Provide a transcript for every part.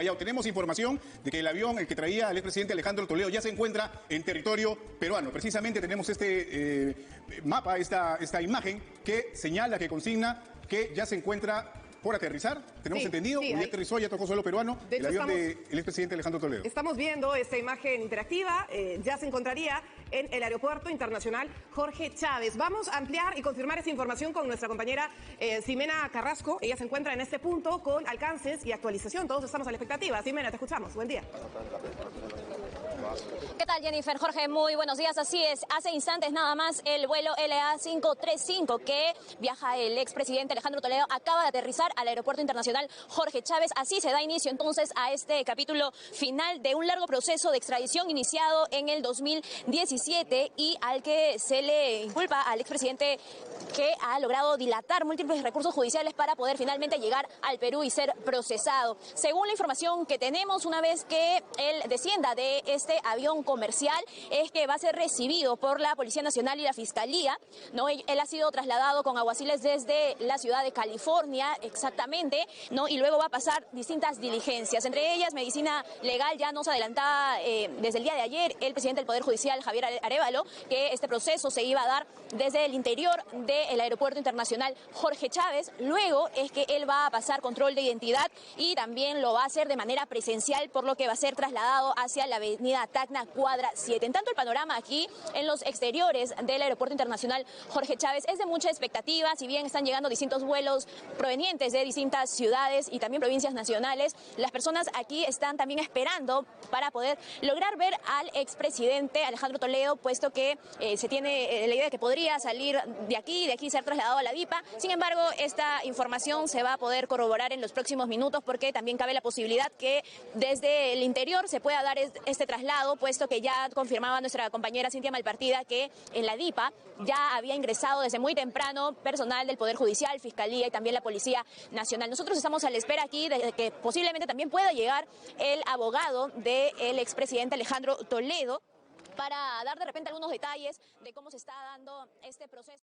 Ya tenemos información de que el avión, el que traía al expresidente Alejandro Toledo, ya se encuentra en territorio peruano. Precisamente tenemos este mapa, esta imagen que señala, que consigna que ya se encuentra por aterrizar. Tenemos entendido, ya aterrizó, ya tocó suelo peruano, el avión del expresidente Alejandro Toledo. Estamos viendo esta imagen interactiva, ya se encontraría en el Aeropuerto Internacional Jorge Chávez. Vamos a ampliar y confirmar esa información con nuestra compañera Ximena Carrasco. Ella se encuentra en este punto con alcances y actualización. Todos estamos a la expectativa. Ximena, te escuchamos. Buen día. ¿Qué tal, Jennifer? Jorge, muy buenos días. Así es, hace instantes nada más el vuelo LA535 que viaja el expresidente Alejandro Toledo acaba de aterrizar al Aeropuerto Internacional Jorge Chávez. Así se da inicio entonces a este capítulo final de un largo proceso de extradición iniciado en el 2017 y al que se le inculpa al expresidente que ha logrado dilatar múltiples recursos judiciales para poder finalmente llegar al Perú y ser procesado. Según la información que tenemos, una vez que él descienda de este avión comercial, es que va a ser recibido por la Policía Nacional y la Fiscalía, ¿no? Él ha sido trasladado con alguaciles desde la ciudad de California, exactamente, ¿no? Y luego va a pasar distintas diligencias, entre ellas medicina legal. Ya nos adelantaba desde el día de ayer el presidente del Poder Judicial, Javier Arévalo, que este proceso se iba a dar desde el interior del Aeropuerto Internacional Jorge Chávez. Luego es que él va a pasar control de identidad y también lo va a hacer de manera presencial, por lo que va a ser trasladado hacia la avenida Tacna, cuadra 7. En tanto, el panorama aquí en los exteriores del Aeropuerto Internacional Jorge Chávez es de mucha expectativa. Si bien están llegando distintos vuelos provenientes de distintas ciudades y también provincias nacionales, las personas aquí están también esperando para poder lograr ver al expresidente Alejandro Toledo, puesto que se tiene la idea de que podría salir de aquí ser trasladado a la DIPA. Sin embargo, esta información se va a poder corroborar en los próximos minutos, porque también cabe la posibilidad que desde el interior se pueda dar este traslado, puesto que ya confirmaba nuestra compañera Cintia Malpartida que en la DIPA ya había ingresado desde muy temprano personal del Poder Judicial, Fiscalía y también la Policía Nacional. Nosotros estamos a la espera aquí de que posiblemente también pueda llegar el abogado del expresidente Alejandro Toledo para dar de repente algunos detalles de cómo se está dando este proceso.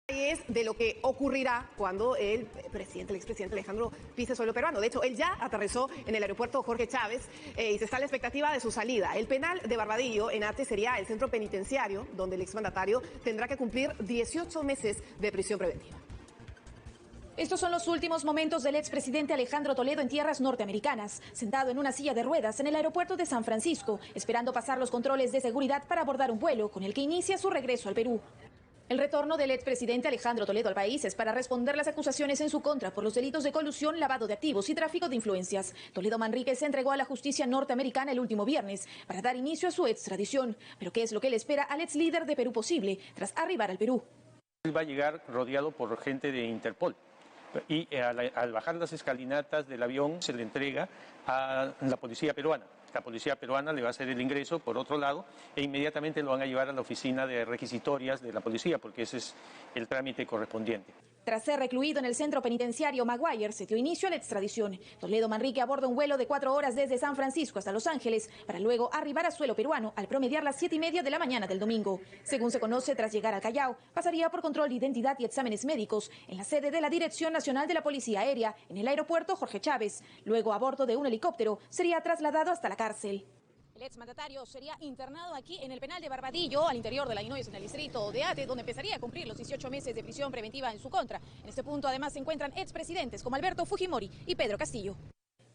Es de lo que ocurrirá cuando el expresidente Alejandro pise suelo peruano. De hecho, él ya aterrizó en el aeropuerto Jorge Chávez y se está a la expectativa de su salida. El penal de Barbadillo, en Ate, sería el centro penitenciario donde el exmandatario tendrá que cumplir 18 meses de prisión preventiva. Estos son los últimos momentos del expresidente Alejandro Toledo en tierras norteamericanas, sentado en una silla de ruedas en el aeropuerto de San Francisco, esperando pasar los controles de seguridad para abordar un vuelo con el que inicia su regreso al Perú. El retorno del expresidente Alejandro Toledo al país es para responder las acusaciones en su contra por los delitos de colusión, lavado de activos y tráfico de influencias. Toledo Manríquez se entregó a la justicia norteamericana el último viernes para dar inicio a su extradición. Pero ¿qué es lo que le espera al ex líder de Perú Posible tras arribar al Perú? Él va a llegar rodeado por gente de Interpol. Y al bajar las escalinatas del avión se le entrega a la policía peruana. La policía peruana le va a hacer el ingreso por otro lado e inmediatamente lo van a llevar a la oficina de requisitorias de la policía, porque ese es el trámite correspondiente. Tras ser recluido en el centro penitenciario Maguire, se dio inicio a la extradición. Toledo Manrique aborda un vuelo de 4 horas desde San Francisco hasta Los Ángeles para luego arribar a suelo peruano al promediar las 7:30 de la mañana del domingo. Según se conoce, tras llegar al Callao, pasaría por control de identidad y exámenes médicos en la sede de la Dirección Nacional de la Policía Aérea en el aeropuerto Jorge Chávez. Luego, a bordo de un helicóptero, sería trasladado hasta la cárcel. El exmandatario sería internado aquí en el penal de Barbadillo, al interior de la Illinois, en el distrito de Ate, donde empezaría a cumplir los 18 meses de prisión preventiva en su contra. En este punto, además, se encuentran expresidentes como Alberto Fujimori y Pedro Castillo.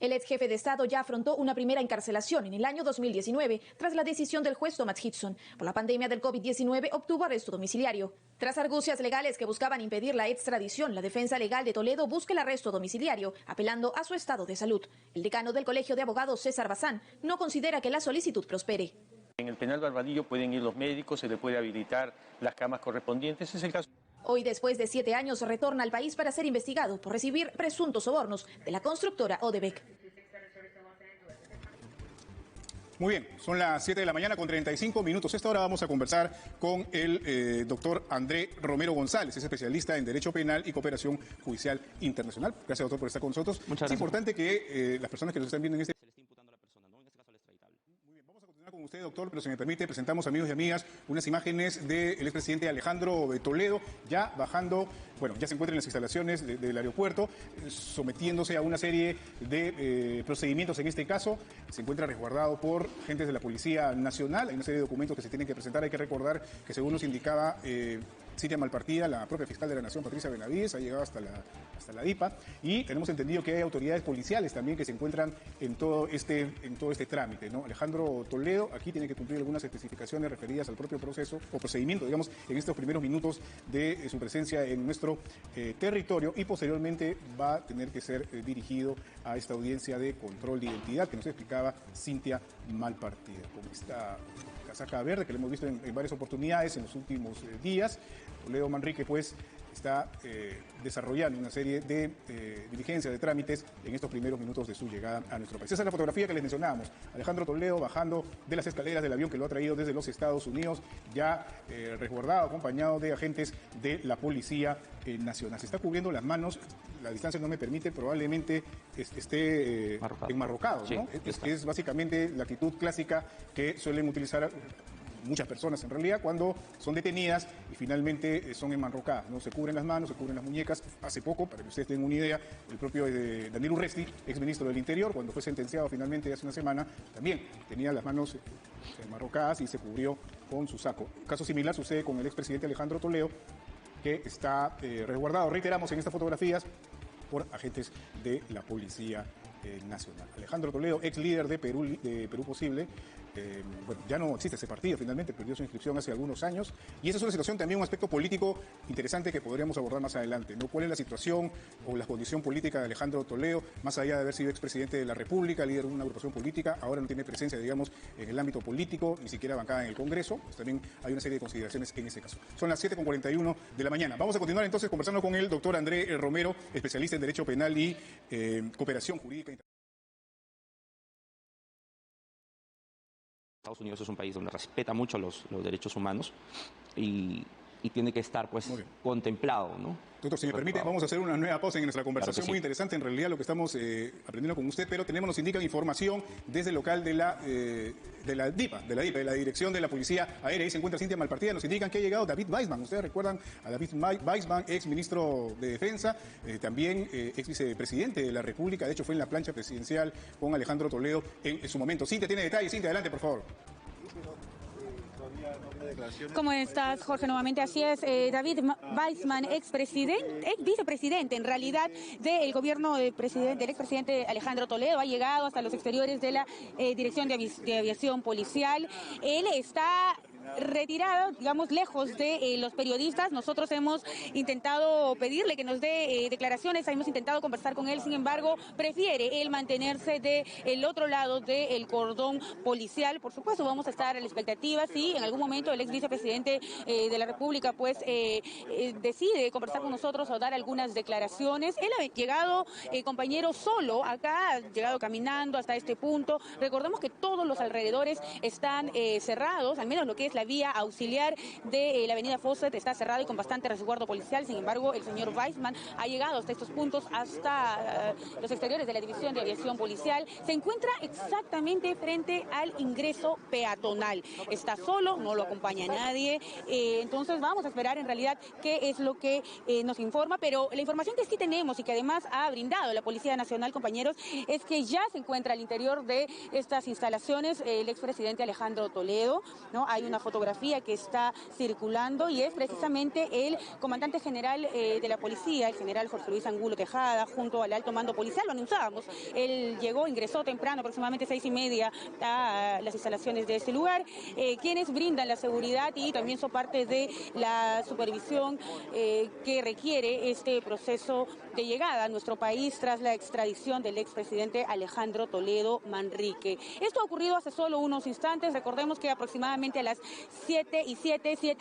El ex jefe de Estado ya afrontó una primera encarcelación en el año 2019 tras la decisión del juez Thomas Hudson. Por la pandemia del COVID-19 obtuvo arresto domiciliario. Tras argucias legales que buscaban impedir la extradición, la defensa legal de Toledo busca el arresto domiciliario, apelando a su estado de salud. El decano del Colegio de Abogados, César Bazán, no considera que la solicitud prospere. En el penal Barbadillo pueden ir los médicos, se le puede habilitar las camas correspondientes, ese es el caso. Hoy, después de 7 años, retorna al país para ser investigado por recibir presuntos sobornos de la constructora Odebrecht. Muy bien, son las 7 de la mañana con 35 minutos. A esta hora vamos a conversar con el doctor André Romero González, es especialista en Derecho Penal y Cooperación Judicial Internacional. Gracias, doctor, por estar con nosotros. Muchas gracias. Es importante que las personas que nos están viendo en este... Se le está imputando a la persona, ¿no? En este caso al extraditable. Muy bien, vamos a continuar con usted. usted, doctor, pero si me permite, presentamos, amigos y amigas, unas imágenes del expresidente Alejandro Toledo, ya bajando, bueno, ya se encuentra en las instalaciones del aeropuerto, sometiéndose a una serie de procedimientos. En este caso, se encuentra resguardado por agentes de la Policía Nacional. Hay una serie de documentos que se tienen que presentar. Hay que recordar que, según nos indicaba Cintia Malpartida, la propia fiscal de la Nación, Patricia Benavides, ha llegado hasta la DIPA, y tenemos entendido que hay autoridades policiales también que se encuentran en todo este trámite, ¿no? Alejandro Toledo aquí tiene que cumplir algunas especificaciones referidas al propio proceso o procedimiento, digamos, en estos primeros minutos de su presencia en nuestro territorio, y posteriormente va a tener que ser dirigido a esta audiencia de control de identidad que nos explicaba Cintia Malpartida, con esta casaca verde que le hemos visto en varias oportunidades en los últimos días. Toledo Manrique, pues, está desarrollando una serie de diligencias, de trámites en estos primeros minutos de su llegada a nuestro país. Esa es la fotografía que les mencionábamos. Alejandro Toledo bajando de las escaleras del avión que lo ha traído desde los Estados Unidos, ya resguardado, acompañado de agentes de la Policía Nacional. Se está cubriendo las manos, la distancia no me permite, probablemente esté enmarrocado, ¿no? Sí, es básicamente la actitud clásica que suelen utilizar muchas personas en realidad cuando son detenidas y finalmente son enmarrocadas, ¿no? Se cubren las manos, se cubren las muñecas. Hace poco, para que ustedes tengan una idea, el propio Daniel Urresti, exministro del Interior, cuando fue sentenciado finalmente hace una semana, también tenía las manos enmarrocadas y se cubrió con su saco. Un caso similar sucede con el expresidente Alejandro Toledo, que está resguardado, reiteramos, en estas fotografías por agentes de la Policía Nacional. Alejandro Toledo, ex líder de Perú Posible, bueno, ya no existe ese partido, finalmente perdió su inscripción hace algunos años, y esa es una situación, también un aspecto político interesante que podríamos abordar más adelante, ¿no? ¿Cuál es la situación o la condición política de Alejandro Toledo, más allá de haber sido expresidente de la República, líder de una agrupación política, ahora no tiene presencia, digamos, en el ámbito político, ni siquiera bancada en el Congreso? Pues también hay una serie de consideraciones en ese caso. Son las 7:41 de la mañana. Vamos a continuar entonces conversando con el doctor André Romero, especialista en Derecho Penal y Cooperación Jurídica Internacional. Estados Unidos es un país donde respeta mucho los derechos humanos y tiene que estar, pues, contemplado, ¿no? Doctor, si me permite, vamos a hacer una nueva pausa en nuestra conversación. Claro, sí. Muy interesante en realidad lo que estamos aprendiendo con usted, pero nos indican información desde el local de la DIPA, de la Dirección de la Policía Aérea. Ahí se encuentra Cintia Malpartida. Nos indican que ha llegado David Weissman. Ustedes recuerdan a David Weissman, ex ministro de Defensa, también ex vicepresidente de la República. De hecho, fue en la plancha presidencial con Alejandro Toledo en su momento. Cintia tiene detalles. Cintia, adelante, por favor. ¿Cómo estás, Jorge? Nuevamente, así es. David Weissman, ex vicepresidente, en realidad, del gobierno del expresidente Alejandro Toledo, ha llegado hasta los exteriores de la Dirección de Aviación Policial. Él está retirado, digamos, lejos de los periodistas. Nosotros hemos intentado pedirle que nos dé declaraciones, hemos intentado conversar con él, sin embargo, prefiere él mantenerse del otro lado del cordón policial. Por supuesto, vamos a estar a la expectativa si en algún momento el ex vicepresidente de la República, pues, decide conversar con nosotros o dar algunas declaraciones. Él ha llegado, compañero, solo acá, ha llegado caminando hasta este punto. Recordemos que todos los alrededores están cerrados, al menos lo que es la vía auxiliar de la avenida Fawcett está cerrada y con bastante resguardo policial. Sin embargo, el señor Weissman ha llegado hasta estos puntos, hasta los exteriores de la División de Aviación Policial. Se encuentra exactamente frente al ingreso peatonal. Está solo, no lo acompaña nadie. Entonces vamos a esperar en realidad qué es lo que nos informa, pero la información que sí tenemos y que además ha brindado la Policía Nacional, compañeros, es que ya se encuentra al interior de estas instalaciones el expresidente Alejandro Toledo, ¿no? Hay una fotografía que está circulando y es precisamente el comandante general de la policía, el general Jorge Luis Angulo Tejada, junto al alto mando policial. Lo anunciábamos, él ingresó temprano, aproximadamente 6:30, a las instalaciones de este lugar, quienes brindan la seguridad y también son parte de la supervisión que requiere este proceso de llegada a nuestro país tras la extradición del expresidente Alejandro Toledo Manrique. Esto ha ocurrido hace solo unos instantes. Recordemos que aproximadamente a las 7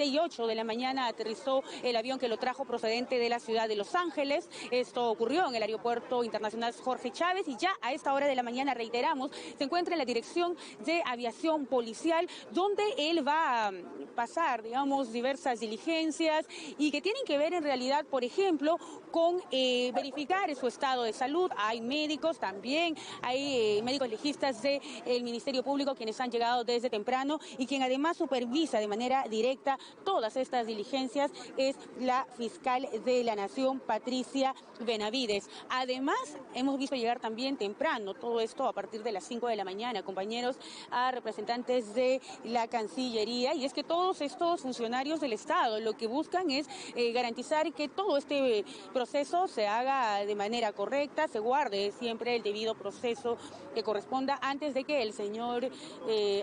y 8 de la mañana aterrizó el avión que lo trajo procedente de la ciudad de Los Ángeles. Esto ocurrió en el Aeropuerto Internacional Jorge Chávez y ya a esta hora de la mañana, reiteramos, se encuentra en la Dirección de Aviación Policial, donde él va a pasar, digamos, diversas diligencias y que tienen que ver en realidad, por ejemplo, con verificar su estado de salud. Hay médicos también, hay médicos legistas del Ministerio Público quienes han llegado desde temprano y quien además supervisa de manera directa todas estas diligencias es la fiscal de la Nación, Patricia Benavides. Además, hemos visto llegar también temprano, todo esto a partir de las 5 de la mañana, compañeros, a representantes de la Cancillería, y es que todos estos funcionarios del Estado lo que buscan es garantizar que todo este proceso se haga de manera correcta, se guarde siempre el debido proceso que corresponda antes de que el señor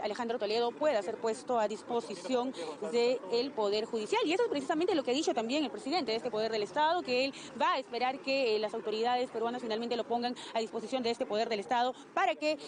Alejandro Toledo pueda ser puesto a disposición del Poder Judicial. Y eso es precisamente lo que ha dicho también el presidente de este Poder del Estado, que él va a esperar que las autoridades peruanas finalmente lo pongan a disposición de este Poder del Estado para que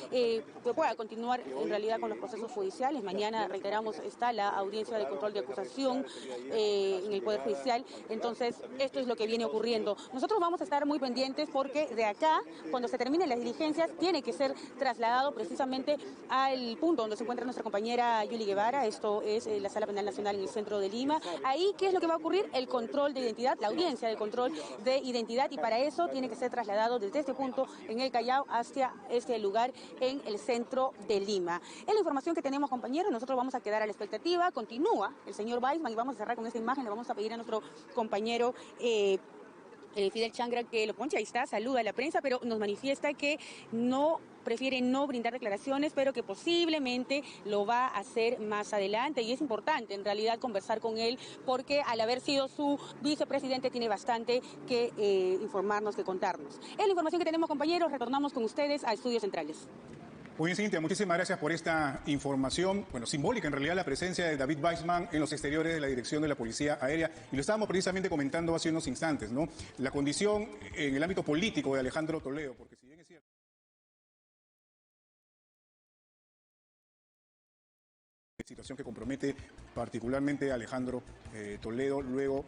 pueda continuar en realidad con los procesos judiciales. Mañana, reiteramos, está la audiencia de control de acusación en el Poder Judicial. Entonces, esto es lo que viene ocurriendo. Nosotros vamos a estar muy pendientes porque de acá, cuando se terminen las diligencias, tiene que ser trasladado precisamente al punto donde se encuentra nuestra compañera Yuli Guevara. Esto es la Sala Penal Nacional en el centro de Lima. Ahí, ¿qué es lo que va a ocurrir? El control de identidad, la audiencia de control de identidad, y para eso tiene que ser trasladado desde este punto en el Callao hacia este lugar en el centro de Lima. Es la información que tenemos, compañeros. Nosotros vamos a quedar a la expectativa. Continúa el señor Weissman y vamos a cerrar con esta imagen. Le vamos a pedir a nuestro compañero Fidel Changra que lo ponche. Ahí está, saluda a la prensa, pero nos manifiesta que prefiere no brindar declaraciones, pero que posiblemente lo va a hacer más adelante. Y es importante, en realidad, conversar con él, porque al haber sido su vicepresidente tiene bastante que informarnos, que contarnos. Es la información que tenemos, compañeros. Retornamos con ustedes a Estudios Centrales. Muy bien, Cintia, muchísimas gracias por esta información, simbólica en realidad, la presencia de David Weissman en los exteriores de la Dirección de la Policía Aérea. Y lo estábamos precisamente comentando hace unos instantes, ¿no? La condición en el ámbito político de Alejandro Toledo, porque si bien es cierto, situación que compromete particularmente a Alejandro Toledo luego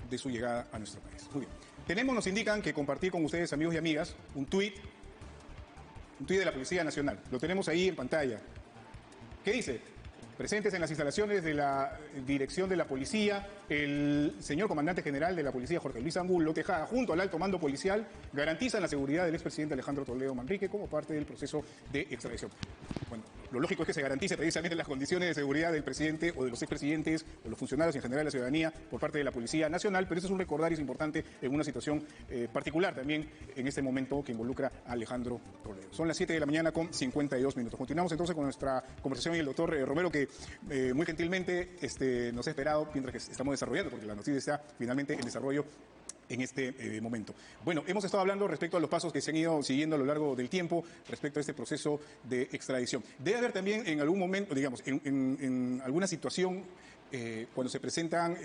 de su llegada a nuestro país. Muy bien. Nos indican que compartir con ustedes, amigos y amigas, un tuit de la Policía Nacional. Lo tenemos ahí en pantalla. ¿Qué dice? Presentes en las instalaciones de la Dirección de la Policía, el señor Comandante General de la Policía, Jorge Luis Angulo Tejada, junto al alto mando policial, garantizan la seguridad del expresidente Alejandro Toledo Manrique como parte del proceso de extradición. Bueno, lo lógico es que se garantice precisamente las condiciones de seguridad del presidente o de los expresidentes o los funcionarios en general de la ciudadanía por parte de la Policía Nacional, pero eso es un recordar y es importante en una situación particular también en este momento que involucra a Alejandro Toledo. Son las 7 de la mañana con 52 minutos. Continuamos entonces con nuestra conversación y el doctor Romero, que muy gentilmente nos ha esperado mientras que estamos desarrollando, porque la noticia está finalmente en desarrollo en este momento. Bueno, hemos estado hablando respecto a los pasos que se han ido siguiendo a lo largo del tiempo respecto a este proceso de extradición. Debe haber también en algún momento, digamos, en alguna situación, cuando se presentan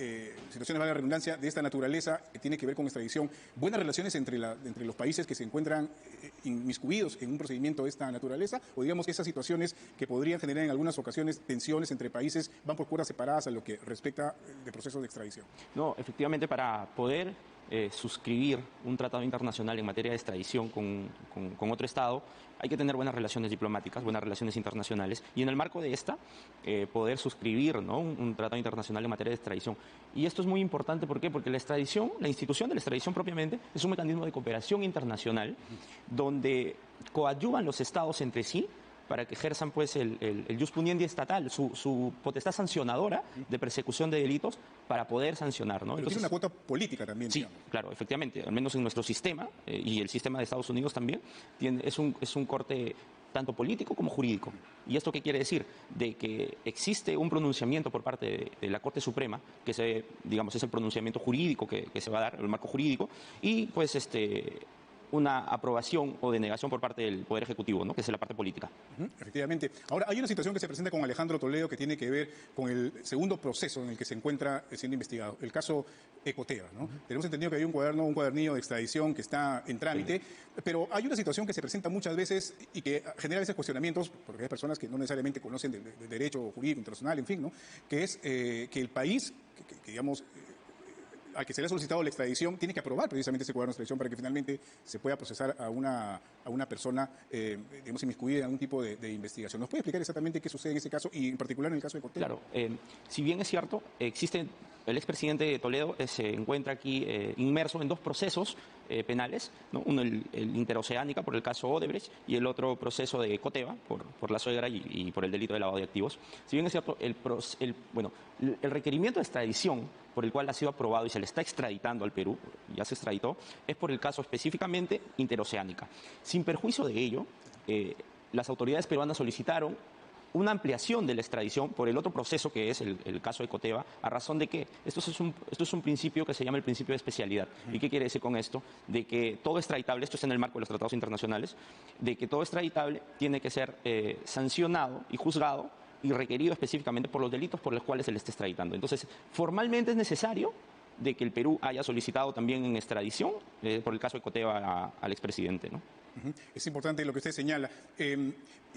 situaciones, valga la redundancia, de esta naturaleza que tiene que ver con extradición, buenas relaciones entre los países que se encuentran inmiscuidos en un procedimiento de esta naturaleza, o digamos que esas situaciones que podrían generar en algunas ocasiones tensiones entre países van por puertas separadas a lo que respecta del proceso de extradición. No, efectivamente, para poder suscribir un tratado internacional en materia de extradición con otro Estado, hay que tener buenas relaciones diplomáticas, buenas relaciones internacionales, y en el marco de esta, poder suscribir, ¿no?, un tratado internacional en materia de extradición. Y esto es muy importante, ¿por qué? Porque la extradición, la institución de la extradición propiamente, es un mecanismo de cooperación internacional donde coadyuvan los Estados entre sí para que ejerzan pues el jus puniendi estatal, su potestad sancionadora de persecución de delitos para poder sancionar, ¿no? Pero entonces, tiene una cuota política también. Sí, digamos. Claro, efectivamente, al menos en nuestro sistema y el sistema de Estados Unidos también, es un corte tanto político como jurídico. ¿Y esto qué quiere decir? De que existe un pronunciamiento por parte de la Corte Suprema, que digamos, es el pronunciamiento jurídico que se va a dar, el marco jurídico, y pues una aprobación o denegación por parte del Poder Ejecutivo, ¿no? Que es la parte política. Efectivamente. Ahora, hay una situación que se presenta con Alejandro Toledo que tiene que ver con el segundo proceso en el que se encuentra siendo investigado, el caso Ecoteva, ¿no? Tenemos entendido que hay un cuadernillo de extradición que está en trámite, pero hay una situación que se presenta muchas veces y que genera a veces cuestionamientos, porque hay personas que no necesariamente conocen del derecho jurídico internacional, en fin, ¿no? Que es que el país, que digamos, al que se le ha solicitado la extradición, tiene que aprobar precisamente ese cuaderno de extradición para que finalmente se pueda procesar a una persona, digamos, inmiscuida en algún tipo de investigación. ¿Nos puede explicar exactamente qué sucede en ese caso y en particular en el caso de Ecoteva? Claro, si bien es cierto, el expresidente Toledo se encuentra aquí inmerso en dos procesos penales, ¿no? Uno el interoceánica por el caso Odebrecht y el otro proceso de Ecoteva por la suegra y por el delito de lavado de activos. Si bien es cierto, el requerimiento de extradición por el cual ha sido aprobado y se le está extraditando al Perú, ya se extraditó, es por el caso específicamente interoceánica. Sin perjuicio de ello, las autoridades peruanas solicitaron una ampliación de la extradición por el otro proceso que es el caso de Ecoteva, ¿a razón de qué? Esto es un principio que se llama el principio de especialidad. ¿Y qué quiere decir con esto? De que todo extraditable, esto está en el marco de los tratados internacionales, de que todo extraditable tiene que ser sancionado y juzgado y requerido específicamente por los delitos por los cuales se le está extraditando. Entonces, formalmente es necesario de que el Perú haya solicitado también en extradición por el caso de Ecoteva al expresidente, ¿no? Es importante lo que usted señala.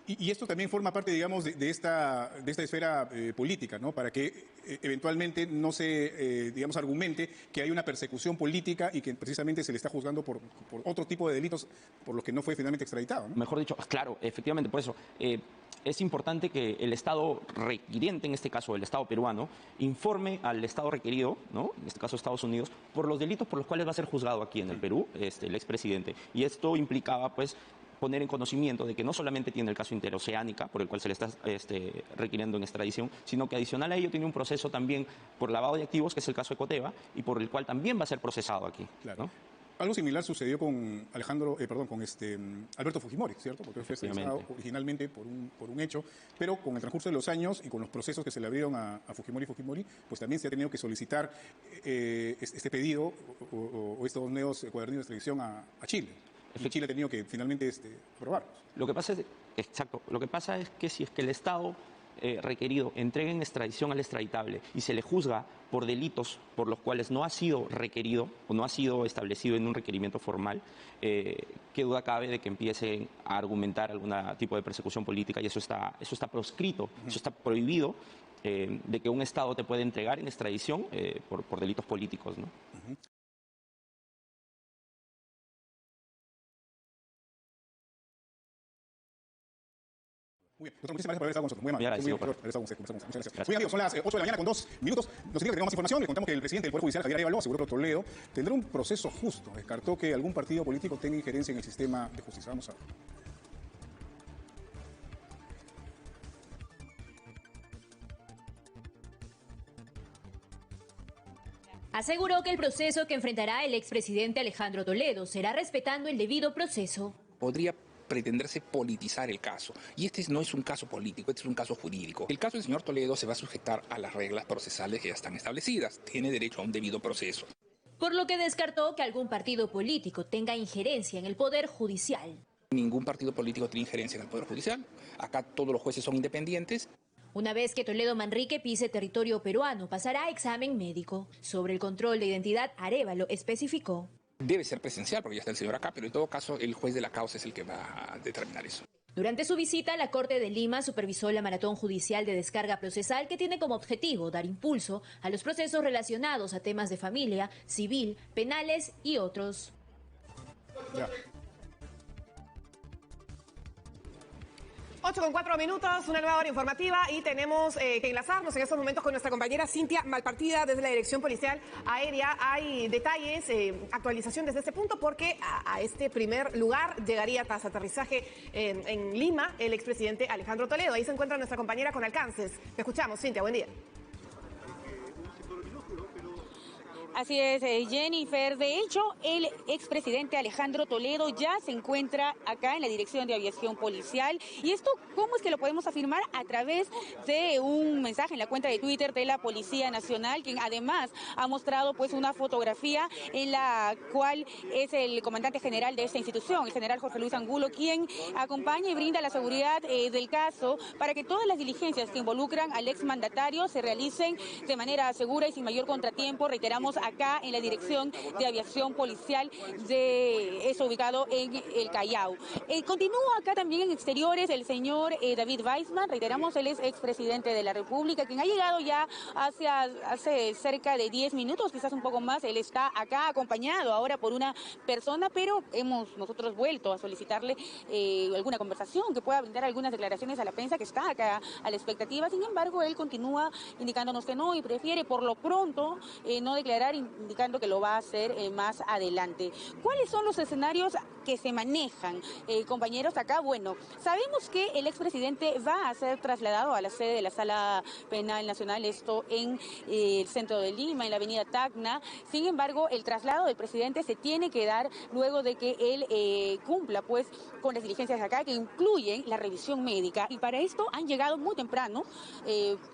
Y esto también forma parte, digamos, de esta esfera política, ¿no? Para que eventualmente no se, digamos, argumente que hay una persecución política y que precisamente se le está juzgando por otro tipo de delitos por los que no fue finalmente extraditado, ¿no? Mejor dicho, claro, efectivamente, por eso es importante que el Estado requiriente, en este caso el Estado peruano, informe al Estado requerido, ¿no? En este caso Estados Unidos, por los delitos por los cuales va a ser juzgado aquí en el Perú el expresidente. Y esto implicaba, pues, poner en conocimiento de que no solamente tiene el caso interoceánica, por el cual se le está requiriendo en extradición, sino que adicional a ello tiene un proceso también por lavado de activos, que es el caso Ecoteva, y por el cual también va a ser procesado aquí. Claro. ¿No? Algo similar sucedió con Alberto Fujimori, ¿cierto? Porque fue extraditado originalmente por un hecho, pero con el transcurso de los años y con los procesos que se le abrieron a Fujimori, pues también se ha tenido que solicitar este pedido o estos nuevos cuadernillos de extradición a Chile. Y Chile ha tenido que finalmente aprobarlos. Lo que pasa es que si es que el Estado requerido entrega en extradición al extraditable y se le juzga por delitos por los cuales no ha sido requerido o no ha sido establecido en un requerimiento formal, qué duda cabe de que empiecen a argumentar algún tipo de persecución política, y eso está proscrito, eso está prohibido, de que un Estado te puede entregar en extradición por delitos políticos, ¿no? Muy bien, doctor, muchísimas gracias por haber estado con nosotros. Muy amable. Muchas gracias. Muy amigos, son las 8 de la mañana con 2 minutos. Nos indica que tenemos más información. Le contamos que el presidente del Poder Judicial, Javier Arévalo, aseguró que Toledo tendrá un proceso justo. Descartó que algún partido político tenga injerencia en el sistema de justicia. Vamos a ver. Aseguró que el proceso que enfrentará el expresidente Alejandro Toledo será respetando el debido proceso. Podría pretenderse politizar el caso. Y este no es un caso político, este es un caso jurídico. El caso del señor Toledo se va a sujetar a las reglas procesales que ya están establecidas. Tiene derecho a un debido proceso. Por lo que descartó que algún partido político tenga injerencia en el Poder Judicial. Ningún partido político tiene injerencia en el Poder Judicial. Acá todos los jueces son independientes. Una vez que Toledo Manrique pise territorio peruano, pasará a examen médico. Sobre el control de identidad, Arévalo especificó. Debe ser presencial porque ya está el señor acá, pero en todo caso el juez de la causa es el que va a determinar eso. Durante su visita, la Corte de Lima supervisó la maratón judicial de descarga procesal que tiene como objetivo dar impulso a los procesos relacionados a temas de familia, civil, penales y otros. Ya. 8:04, una nueva hora informativa y tenemos que enlazarnos en estos momentos con nuestra compañera Cintia Malpartida desde la Dirección Policial Aérea. Hay detalles, actualización desde este punto porque a este primer lugar llegaría tras aterrizaje en Lima el expresidente Alejandro Toledo. Ahí se encuentra nuestra compañera con alcances. Te escuchamos, Cintia, buen día. Así es, Jennifer. De hecho, el expresidente Alejandro Toledo ya se encuentra acá en la Dirección de Aviación Policial. ¿Y esto cómo es que lo podemos afirmar? A través de un mensaje en la cuenta de Twitter de la Policía Nacional, quien además ha mostrado pues una fotografía en la cual es el comandante general de esta institución, el general Jorge Luis Angulo, quien acompaña y brinda la seguridad del caso para que todas las diligencias que involucran al exmandatario se realicen de manera segura y sin mayor contratiempo. Reiteramos, acá en la Dirección de Aviación Policial de eso ubicado en el Callao. Continúa acá también en exteriores el señor David Weissman, reiteramos, él es expresidente de la República, quien ha llegado ya hace cerca de 10 minutos, quizás un poco más. Él está acá acompañado ahora por una persona, pero hemos nosotros vuelto a solicitarle alguna conversación, que pueda brindar algunas declaraciones a la prensa, que está acá a la expectativa. Sin embargo, él continúa indicándonos que no y prefiere por lo pronto no declarar, indicando que lo va a hacer más adelante. ¿Cuáles son los escenarios que se manejan, compañeros, acá? Bueno, sabemos que el expresidente va a ser trasladado a la sede de la Sala Penal Nacional, esto en el centro de Lima, en la avenida Tacna. Sin embargo, el traslado del presidente se tiene que dar luego de que él cumpla pues con las diligencias acá, que incluyen la revisión médica. Y para esto han llegado muy temprano,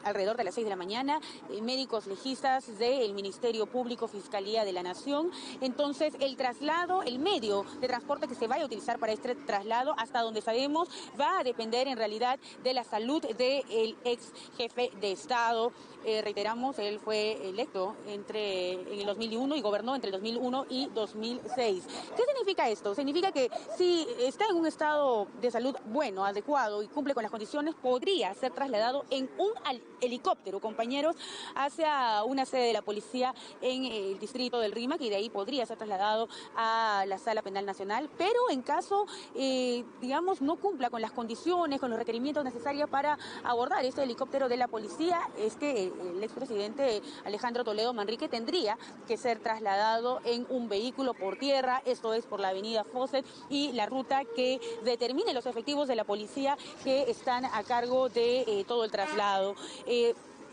alrededor de las 6 de la mañana, médicos legistas del Ministerio Público, Fiscalía de la Nación. Entonces, el traslado, el medio de transporte que se vaya a utilizar para este traslado, hasta donde sabemos, va a depender en realidad de la salud del ex jefe de Estado. Reiteramos, él fue electo en el 2001 y gobernó entre el 2001 y 2006. ¿Qué significa esto? Significa que si está en un estado de salud bueno, adecuado y cumple con las condiciones, podría ser trasladado en un helicóptero, compañeros, hacia una sede de la policía en el distrito del Rímac, y de ahí podría ser trasladado a la Sala Penal Nacional. Pero en caso, digamos, no cumpla con las condiciones, con los requerimientos necesarios para abordar este helicóptero de la policía, es que el expresidente Alejandro Toledo Manrique tendría que ser trasladado en un vehículo por tierra, esto es por la avenida Fawcett y la ruta que determine los efectivos de la policía que están a cargo de todo el traslado.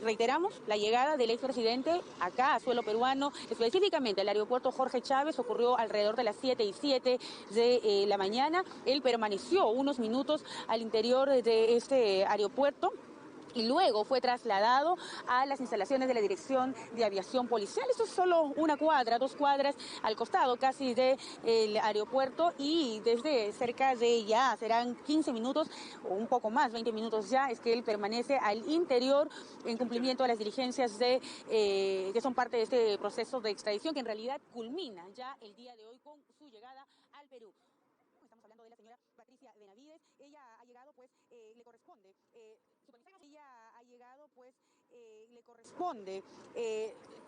Reiteramos, la llegada del expresidente acá a suelo peruano, específicamente al aeropuerto Jorge Chávez, ocurrió alrededor de las 7:07 de la mañana. Él permaneció unos minutos al interior de este aeropuerto y luego fue trasladado a las instalaciones de la Dirección de Aviación Policial. Esto es solo una cuadra, 2 cuadras al costado casi del aeropuerto, y desde cerca de ya serán 15 minutos o un poco más, 20 minutos ya, es que él permanece al interior en cumplimiento de las diligencias que son parte de este proceso de extradición, que en realidad culmina ya el día de hoy con su llegada al Perú. Estamos hablando de la señora Patricia Benavides. Ella ha llegado, pues, le corresponde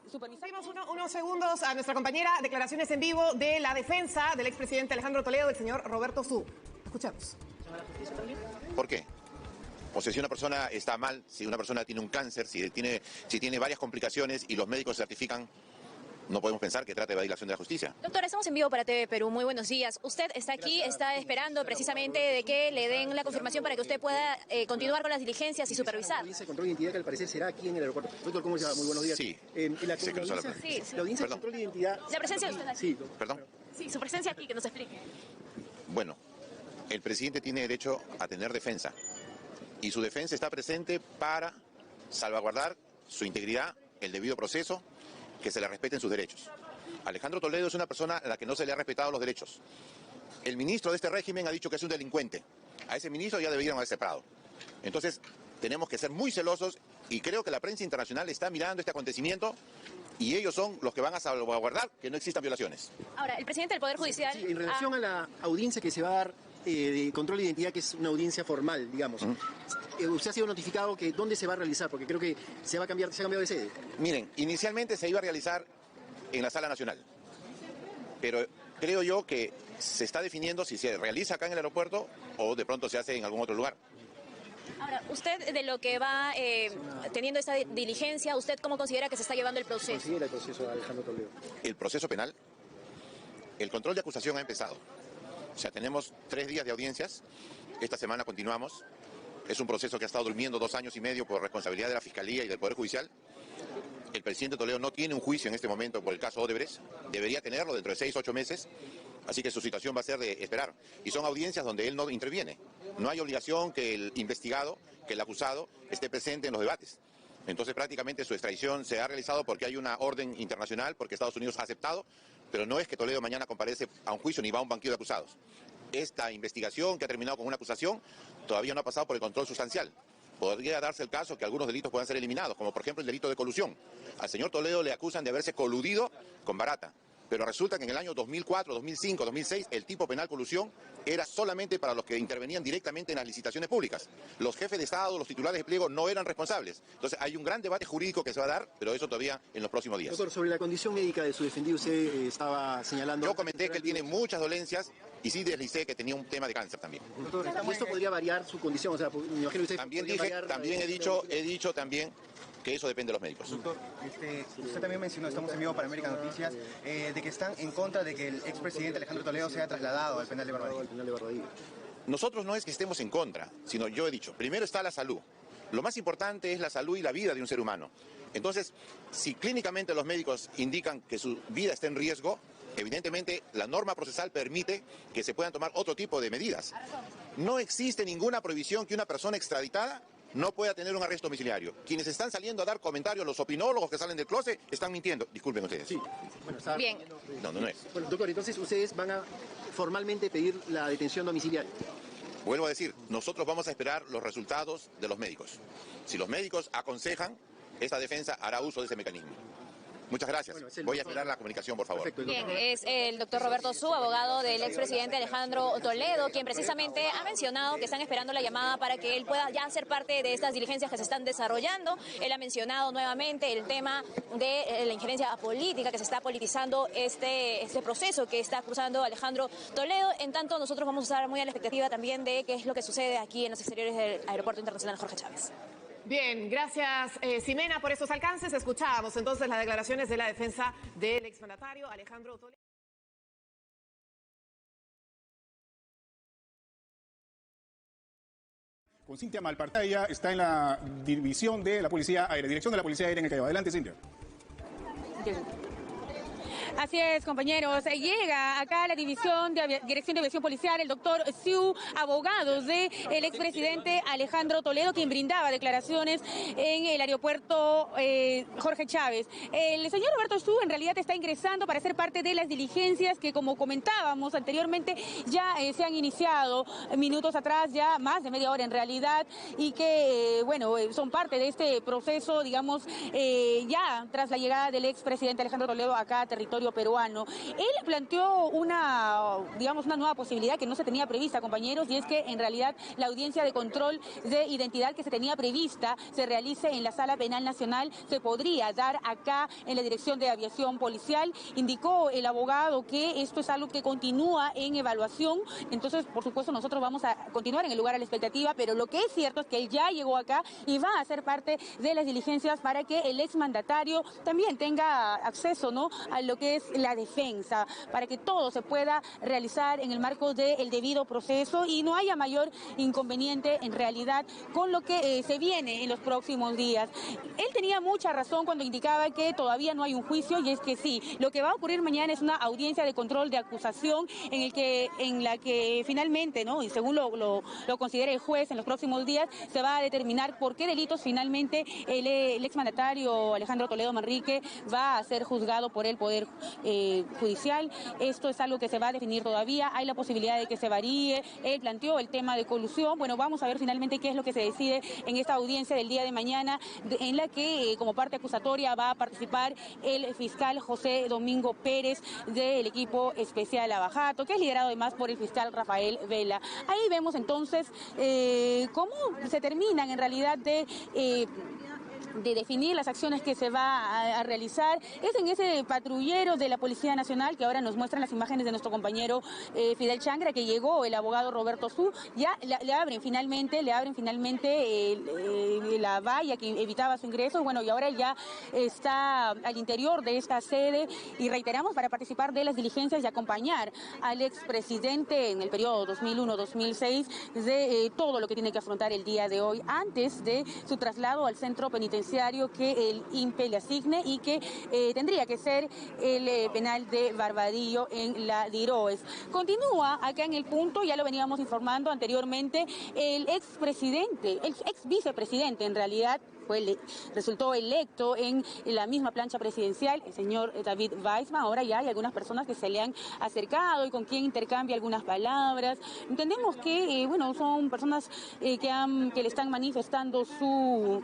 supervisar. Unos segundos a nuestra compañera. Declaraciones en vivo de la defensa del expresidente Alejandro Toledo, el señor Roberto Su. Escuchemos. ¿Por qué? O sea, si una persona está mal, si una persona tiene un cáncer, si tiene varias complicaciones y los médicos certifican, no podemos pensar que trate de dilación de la justicia. Doctor, estamos en vivo para TV Perú. Muy buenos días. Usted está aquí, está esperando precisamente de que le den la confirmación para que usted pueda continuar con las diligencias y supervisar. La audiencia de control de identidad, que al parecer será aquí en el aeropuerto. Doctor, ¿cómo se llama? Muy buenos días. Sí. La audiencia de control de identidad... La presencia de usted aquí. Sí. ¿Perdón? Sí, su presencia aquí, que nos explique. Bueno, el presidente tiene derecho a tener defensa. Y su defensa está presente para salvaguardar su integridad, el debido proceso, que se le respeten sus derechos. Alejandro Toledo es una persona a la que no se le ha respetado los derechos. El ministro de este régimen ha dicho que es un delincuente. A ese ministro ya deberían haber separado. Entonces, tenemos que ser muy celosos, y creo que la prensa internacional está mirando este acontecimiento y ellos son los que van a salvaguardar que no existan violaciones. Ahora, el presidente del Poder Judicial... Sí, en relación a la audiencia que se va a dar de control de identidad, que es una audiencia formal, digamos. ¿Usted ha sido notificado que dónde se va a realizar? Porque creo que se ha cambiado de sede. Miren, inicialmente se iba a realizar en la Sala Nacional, pero creo yo que se está definiendo si se realiza acá en el aeropuerto o de pronto se hace en algún otro lugar. Ahora, usted de lo que va teniendo esta diligencia, ¿usted cómo considera que se está llevando el proceso? ¿Cómo considera el proceso de Alejandro Toledo? El proceso penal, el control de acusación ha empezado. O sea, tenemos 3 días de audiencias, esta semana continuamos. Es un proceso que ha estado durmiendo 2 años y medio por responsabilidad de la Fiscalía y del Poder Judicial. El presidente Toledo no tiene un juicio en este momento por el caso Odebrecht. Debería tenerlo dentro de 6 o 8 meses. Así que su situación va a ser de esperar. Y son audiencias donde él no interviene. No hay obligación que el investigado, que el acusado, esté presente en los debates. Entonces prácticamente su extradición se ha realizado porque hay una orden internacional, porque Estados Unidos ha aceptado, pero no es que Toledo mañana comparece a un juicio ni va a un banquillo de acusados. Esta investigación, que ha terminado con una acusación, todavía no ha pasado por el control sustancial. Podría darse el caso que algunos delitos puedan ser eliminados, como por ejemplo el delito de colusión. Al señor Toledo le acusan de haberse coludido con Barata, pero resulta que en el año 2004, 2005, 2006 el tipo penal colusión era solamente para los que intervenían directamente en las licitaciones públicas. Los jefes de Estado, los titulares de pliego no eran responsables. Entonces hay un gran debate jurídico que se va a dar, pero eso todavía en los próximos días. Doctor, sobre la condición médica de su defendido, usted estaba señalando... Yo comenté que él tiene muchas dolencias y sí deslicé que tenía un tema de cáncer también. Doctor, ¿y esto podría variar su condición? O sea, me imagino que usted también he dicho también que eso depende de los médicos. Doctor, usted también mencionó, estamos en vivo para América Noticias, de que están en contra de que el expresidente Alejandro Toledo sea trasladado al penal de Barbadillo. Nosotros no es que estemos en contra, sino yo he dicho, primero está la salud. Lo más importante es la salud y la vida de un ser humano. Entonces, si clínicamente los médicos indican que su vida está en riesgo, evidentemente la norma procesal permite que se puedan tomar otro tipo de medidas. No existe ninguna prohibición que una persona extraditada no pueda tener un arresto domiciliario. Quienes están saliendo a dar comentarios, los opinólogos que salen del closet, están mintiendo. Disculpen ustedes. Sí. Bueno, está bien. No es. Bueno, doctor, entonces ustedes van a formalmente pedir la detención domiciliaria. Vuelvo a decir, nosotros vamos a esperar los resultados de los médicos. Si los médicos aconsejan, esta defensa hará uso de ese mecanismo. Muchas gracias. Voy a esperar la comunicación, por favor. Bien, es el doctor Roberto Su, abogado del expresidente Alejandro Toledo, quien precisamente ha mencionado que están esperando la llamada para que él pueda ya ser parte de estas diligencias que se están desarrollando. Él ha mencionado nuevamente el tema de la injerencia política, que se está politizando este proceso que está cruzando Alejandro Toledo. En tanto, nosotros vamos a estar muy a la expectativa también de qué es lo que sucede aquí en los exteriores del Aeropuerto Internacional Jorge Chávez. Bien, gracias Ximena por estos alcances. Escuchábamos entonces las declaraciones de la defensa del exmandatario Alejandro Toledo. Con Cintia Malpartaya, está en la división de la Policía Aérea, dirección de la Policía Aérea en el Callao. Adelante, Cintia. Así es, compañeros. Llega acá la Dirección de Aviación Policial, el doctor Siu, abogados del expresidente Alejandro Toledo, quien brindaba declaraciones en el aeropuerto Jorge Chávez. El señor Roberto Siu en realidad está ingresando para ser parte de las diligencias que, como comentábamos anteriormente, ya se han iniciado minutos atrás, ya más de media hora en realidad, y que, son parte de este proceso, digamos, ya tras la llegada del expresidente Alejandro Toledo acá a territorio peruano. Él planteó una nueva posibilidad que no se tenía prevista, compañeros, y es que en realidad la audiencia de control de identidad que se tenía prevista se realice en la Sala Penal Nacional, se podría dar acá en la Dirección de Aviación Policial. Indicó el abogado que esto es algo que continúa en evaluación, entonces por supuesto nosotros vamos a continuar en el lugar a la expectativa, pero lo que es cierto es que él ya llegó acá y va a ser parte de las diligencias para que el exmandatario también tenga acceso, ¿no?, a lo que es la defensa, para que todo se pueda realizar en el marco del debido proceso y no haya mayor inconveniente en realidad con lo que se viene en los próximos días. Él tenía mucha razón cuando indicaba que todavía no hay un juicio, y es que sí, lo que va a ocurrir mañana es una audiencia de control de acusación en la que finalmente, ¿no?, y según lo considere el juez, en los próximos días se va a determinar por qué delitos finalmente el exmandatario Alejandro Toledo Manrique va a ser juzgado por el Poder Judicial. Esto es algo que se va a definir todavía, hay la posibilidad de que se varíe. Él planteó el tema de colusión. Bueno, vamos a ver finalmente qué es lo que se decide en esta audiencia del día de mañana, en la que como parte acusatoria va a participar el fiscal José Domingo Pérez del equipo especial Lavajato, que es liderado además por el fiscal Rafael Vela. Ahí vemos entonces cómo se terminan en realidad de definir las acciones que se va a realizar. Es en ese patrullero de la Policía Nacional que ahora nos muestran las imágenes de nuestro compañero Fidel Changra, que llegó el abogado Roberto Su. Ya le abren finalmente la valla que evitaba su ingreso. Bueno, y ahora él ya está al interior de esta sede, y reiteramos, para participar de las diligencias y acompañar al expresidente en el periodo 2001-2006 de todo lo que tiene que afrontar el día de hoy antes de su traslado al centro penitenciario penitenciario que el INPE le asigne y que tendría que ser el penal de Barbadillo en la Diroes. Continúa acá en el punto, ya lo veníamos informando anteriormente, el ex vicepresidente en realidad, resultó electo en la misma plancha presidencial, el señor David Weissman. Ahora ya hay algunas personas que se le han acercado y con quien intercambia algunas palabras. Entendemos que, son personas que le están manifestando su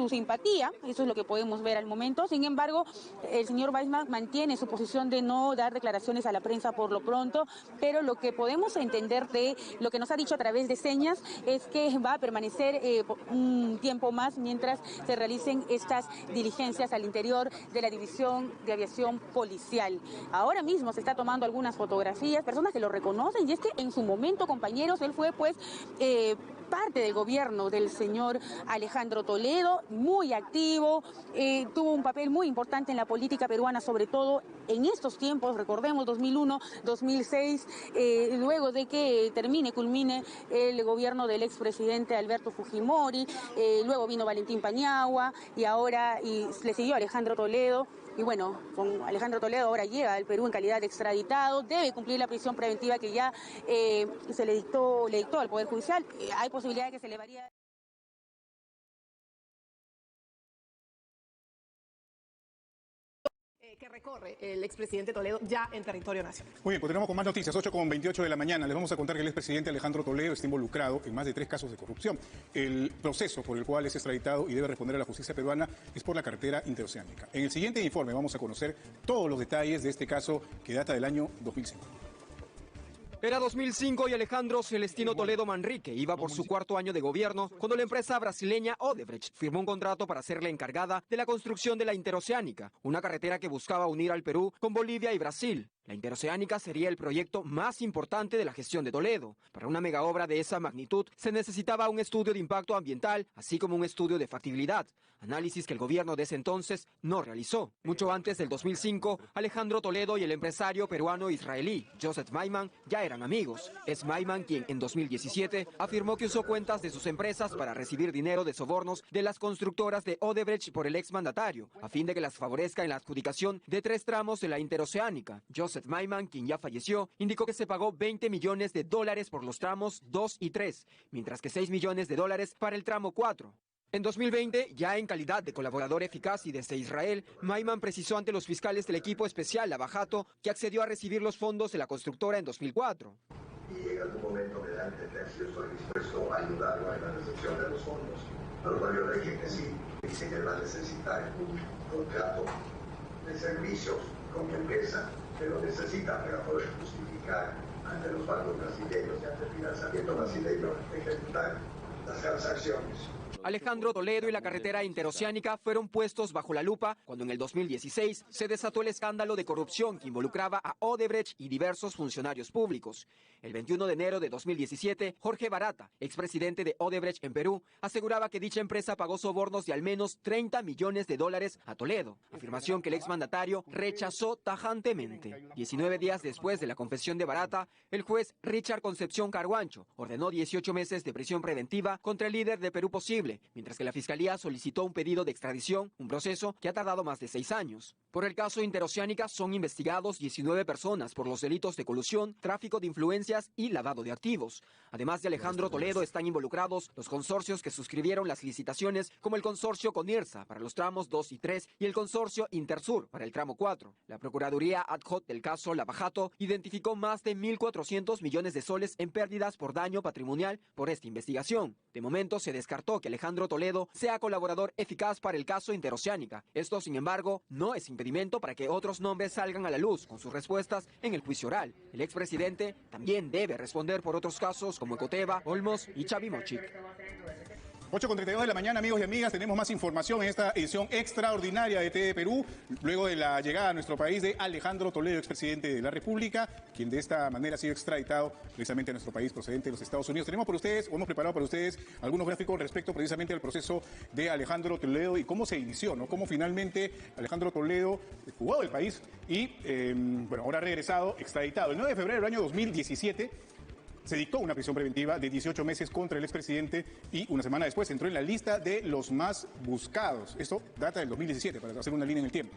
simpatía, eso es lo que podemos ver al momento. Sin embargo, el señor Weissman mantiene su posición de no dar declaraciones a la prensa por lo pronto, pero lo que podemos entender de lo que nos ha dicho a través de señas es que va a permanecer un tiempo más mientras se realicen estas diligencias al interior de la División de Aviación Policial. Ahora mismo se está tomando algunas fotografías, personas que lo reconocen, y es que en su momento, compañeros, él fue parte del gobierno del señor Alejandro Toledo, muy activo, tuvo un papel muy importante en la política peruana, sobre todo en estos tiempos, recordemos 2001, 2006, luego de que culmine el gobierno del expresidente Alberto Fujimori, luego vino Valentín Paniagua y ahora le siguió Alejandro Toledo. Y bueno, con Alejandro Toledo ahora llega al Perú en calidad de extraditado, debe cumplir la prisión preventiva que ya se le dictó al Poder Judicial. Hay posibilidad de que se le varíe. Que recorre el expresidente Toledo ya en territorio nacional. Muy bien, continuamos con más noticias, 8:28 de la mañana. Les vamos a contar que el expresidente Alejandro Toledo está involucrado en más de 3 casos de corrupción. El proceso por el cual es extraditado y debe responder a la justicia peruana es por la carretera interoceánica. En el siguiente informe vamos a conocer todos los detalles de este caso que data del año 2005. Era 2005 y Alejandro Celestino Toledo Manrique iba por su 4º año de gobierno cuando la empresa brasileña Odebrecht firmó un contrato para ser la encargada de la construcción de la Interoceánica, una carretera que buscaba unir al Perú con Bolivia y Brasil. La Interoceánica sería el proyecto más importante de la gestión de Toledo. Para una megaobra de esa magnitud se necesitaba un estudio de impacto ambiental, así como un estudio de factibilidad, análisis que el gobierno de ese entonces no realizó. Mucho antes del 2005, Alejandro Toledo y el empresario peruano-israelí Joseph Maiman ya eran amigos. Es Maiman quien en 2017 afirmó que usó cuentas de sus empresas para recibir dinero de sobornos de las constructoras de Odebrecht por el exmandatario, a fin de que las favorezca en la adjudicación de 3 tramos de la Interoceánica. Joseph Maiman, quien ya falleció, indicó que se pagó $20 millones por los tramos 2 y 3, mientras que $6 millones para el tramo 4. En 2020, ya en calidad de colaborador eficaz y desde Israel, Maiman precisó ante los fiscales del equipo especial Lavajato que accedió a recibir los fondos de la constructora en 2004. Y en algún momento me da a entender si estoy dispuesto a ayudarlo en la recepción de los fondos. A lo cual yo le dije que sí, dice que va a necesitar un contrato de servicios con mi empresa, pero necesita para poder justificar ante los bancos brasileños y ante el financiamiento brasileño ejecutar las transacciones. Alejandro Toledo y la carretera interoceánica fueron puestos bajo la lupa cuando en el 2016 se desató el escándalo de corrupción que involucraba a Odebrecht y diversos funcionarios públicos. El 21 de enero de 2017, Jorge Barata, expresidente de Odebrecht en Perú, aseguraba que dicha empresa pagó sobornos de al menos $30 millones a Toledo, afirmación que el exmandatario rechazó tajantemente. 19 días después de la confesión de Barata, el juez Richard Concepción Carguancho ordenó 18 meses de prisión preventiva contra el líder de Perú Posible, mientras que la Fiscalía solicitó un pedido de extradición, un proceso que ha tardado más de 6 años. Por el caso Interoceánica son investigados 19 personas por los delitos de colusión, tráfico de influencias y lavado de activos. Además de Alejandro Toledo, están involucrados los consorcios que suscribieron las licitaciones, como el consorcio Conirsa para los tramos 2 y 3 y el consorcio Intersur para el tramo 4. La Procuraduría ad hoc del caso Lavajato identificó más de 1.400 millones de soles en pérdidas por daño patrimonial por esta investigación. De momento se descartó que Alejandro Toledo sea colaborador eficaz para el caso Interoceánica. Esto, sin embargo, no es impedimento para que otros nombres salgan a la luz con sus respuestas en el juicio oral. El expresidente también debe responder por otros casos como Ecoteva, Olmos y Chavimochic. 8:32 de la mañana, amigos y amigas, tenemos más información en esta edición extraordinaria de TV Perú, luego de la llegada a nuestro país de Alejandro Toledo, expresidente de la República, quien de esta manera ha sido extraditado precisamente a nuestro país procedente de los Estados Unidos. Tenemos por ustedes, o hemos preparado para ustedes, algunos gráficos respecto precisamente al proceso de Alejandro Toledo y cómo se inició, ¿no? Cómo finalmente Alejandro Toledo jugó del país y, ahora ha regresado extraditado. El 9 de febrero del año 2017, se dictó una prisión preventiva de 18 meses contra el expresidente y una semana después entró en la lista de los más buscados. Esto data del 2017, para hacer una línea en el tiempo.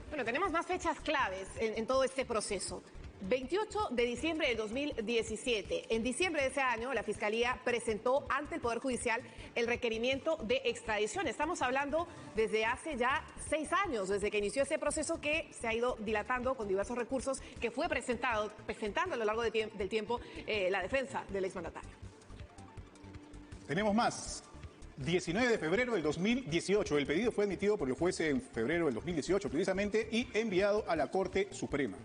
Bueno, tenemos más fechas claves en todo este proceso. 28 de diciembre del 2017. En diciembre de ese año, la Fiscalía presentó ante el Poder Judicial el requerimiento de extradición. Estamos hablando desde hace ya 6 años, desde que inició ese proceso que se ha ido dilatando con diversos recursos que fue presentando a lo largo del tiempo la defensa del exmandatario. Tenemos más. 19 de febrero del 2018. El pedido fue admitido por el juez en febrero del 2018, precisamente, y enviado a la Corte Suprema.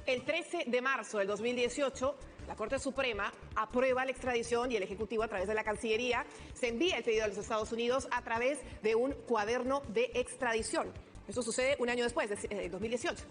El 13 de marzo del 2018, la Corte Suprema aprueba la extradición y el Ejecutivo, a través de la Cancillería, se envía el pedido a los Estados Unidos a través de un cuaderno de extradición. Esto sucede un año después, en 2018.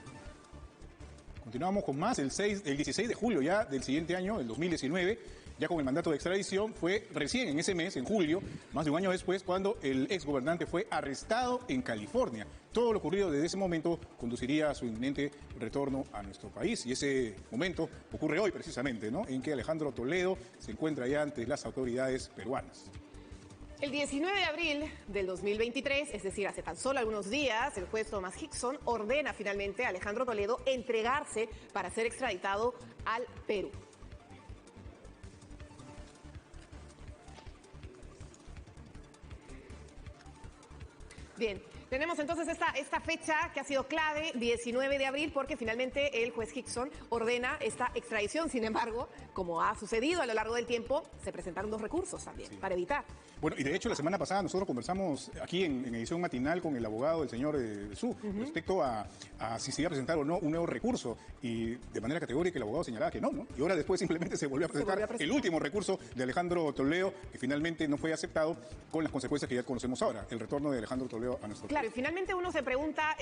Continuamos con más. El 16 de julio ya del siguiente año, el 2019, ya con el mandato de extradición, fue recién en ese mes, en julio, más de un año después, cuando el exgobernante fue arrestado en California. Todo lo ocurrido desde ese momento conduciría a su inminente retorno a nuestro país. Y ese momento ocurre hoy precisamente, ¿no?, en que Alejandro Toledo se encuentra ya ante las autoridades peruanas. El 19 de abril del 2023, es decir, hace tan solo algunos días, el juez Thomas Hickson ordena finalmente a Alejandro Toledo entregarse para ser extraditado al Perú. Bien, tenemos entonces esta fecha que ha sido clave, 19 de abril, porque finalmente el juez Hickson ordena esta extradición. Sin embargo, como ha sucedido a lo largo del tiempo, se presentaron 2 recursos también para evitar. Bueno, y de hecho la semana pasada nosotros conversamos aquí en edición matinal con el abogado del señor Su respecto a si se iba a presentar o no un nuevo recurso, y de manera categórica el abogado señalaba que no, ¿no? Y ahora después simplemente se volvió a presentar el último recurso de Alejandro Toledo, que finalmente no fue aceptado, con las consecuencias que ya conocemos ahora, el retorno de Alejandro Toledo a nuestro país. Claro, y finalmente uno se pregunta,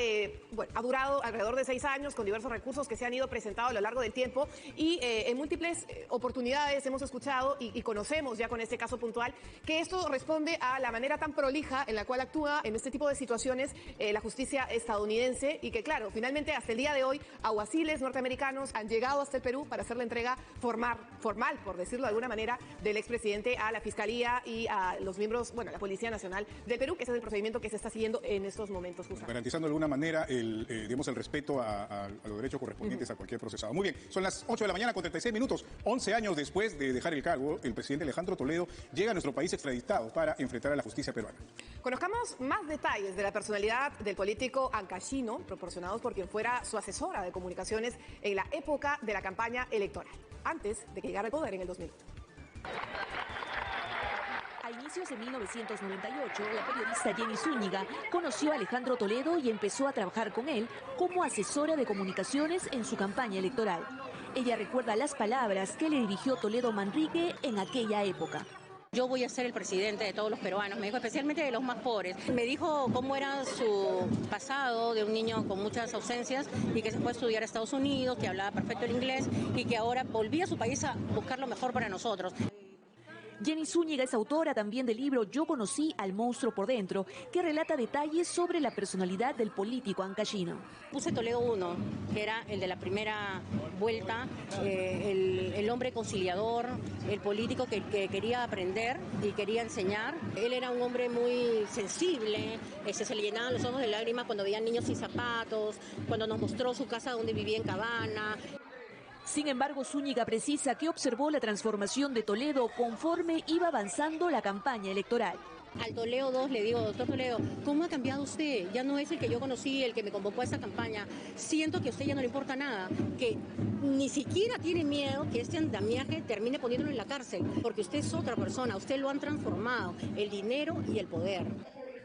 bueno, ha durado alrededor de 6 años con diversos recursos que se han ido presentando a lo largo del tiempo y en múltiples oportunidades hemos escuchado y conocemos ya con este caso puntual que esto responde a la manera tan prolija en la cual actúa en este tipo de situaciones la justicia estadounidense, y que claro, finalmente hasta el día de hoy alguaciles norteamericanos han llegado hasta el Perú para hacer la entrega formal, por decirlo de alguna manera, del expresidente a la Fiscalía y a los miembros, bueno, a la Policía Nacional del Perú, que ese es el procedimiento que se está siguiendo en estos momentos justamente. Garantizando de alguna manera el respeto a los derechos correspondientes a cualquier procesado. Muy bien, son las 8 de la mañana con 36 minutos. 11 años después de dejar el cargo, el presidente Alejandro Toledo llega a nuestro país extraditado para enfrentar a la justicia peruana. Conozcamos más detalles de la personalidad del político ancashino, proporcionados por quien fuera su asesora de comunicaciones en la época de la campaña electoral, antes de que llegara al poder en el 2001. A inicios de 1998, la periodista Jenny Zúñiga conoció a Alejandro Toledo y empezó a trabajar con él como asesora de comunicaciones en su campaña electoral. Ella recuerda las palabras que le dirigió Toledo Manrique en aquella época. Yo voy a ser el presidente de todos los peruanos, me dijo, especialmente de los más pobres. Me dijo cómo era su pasado de un niño con muchas ausencias y que se fue a estudiar a Estados Unidos, que hablaba perfecto el inglés y que ahora volvía a su país a buscar lo mejor para nosotros. Jenny Zúñiga es autora también del libro Yo conocí al monstruo por dentro, que relata detalles sobre la personalidad del político ancashino. Puse Toledo 1, que era el de la primera vuelta, el hombre conciliador, el político que quería aprender y quería enseñar. Él era un hombre muy sensible, se le llenaban los ojos de lágrimas cuando veía niños sin zapatos, cuando nos mostró su casa donde vivía en Cabana. Sin embargo, Zúñiga precisa que observó la transformación de Toledo conforme iba avanzando la campaña electoral. Al Toledo 2 le digo, doctor Toledo, ¿cómo ha cambiado usted? Ya no es el que yo conocí, el que me convocó a esta campaña. Siento que a usted ya no le importa nada, que ni siquiera tiene miedo que este andamiaje termine poniéndolo en la cárcel, porque usted es otra persona, usted lo han transformado, el dinero y el poder.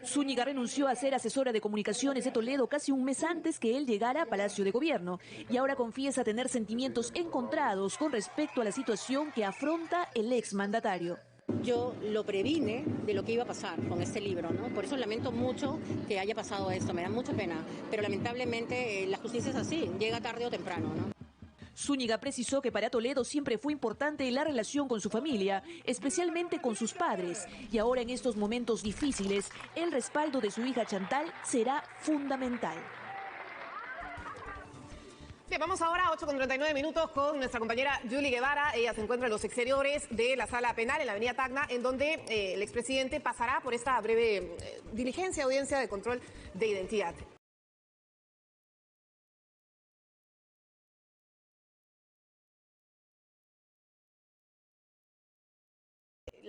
Zúñiga renunció a ser asesora de comunicaciones de Toledo casi un mes antes que él llegara a Palacio de Gobierno y ahora confiesa tener sentimientos encontrados con respecto a la situación que afronta el exmandatario. Yo lo previne de lo que iba a pasar con este libro, ¿no? Por eso lamento mucho que haya pasado esto, me da mucha pena, pero lamentablemente la justicia es así, llega tarde o temprano, ¿no? Zúñiga precisó que para Toledo siempre fue importante la relación con su familia, especialmente con sus padres, y ahora en estos momentos difíciles, el respaldo de su hija Chantal será fundamental. Bien, vamos ahora a 8:39 con nuestra compañera Julie Guevara. Ella se encuentra en los exteriores de la sala penal en la avenida Tacna, en donde el expresidente pasará por esta breve diligencia, audiencia de control de identidad.